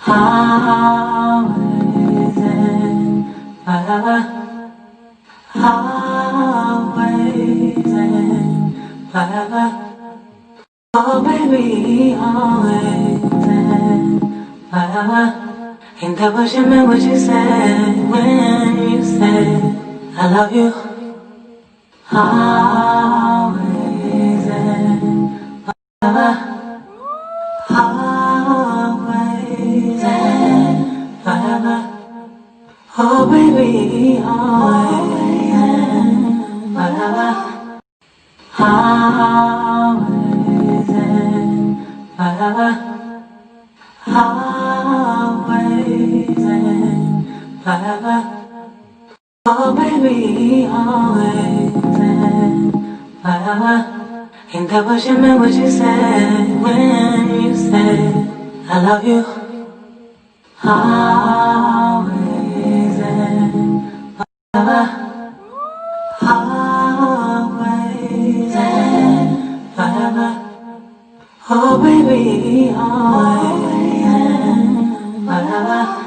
Always and forever. Always and forever. Oh baby, always and forever. Ain't that what you meant, what you said when you said I love you? Always and forever. Always and forever. Oh baby, always and forever. Always and forever. Always and forever. Oh baby, always and forever. Ain't that what you meant, what you said when you said I love you? Always and forever. Always and forever. Oh baby, always and forever.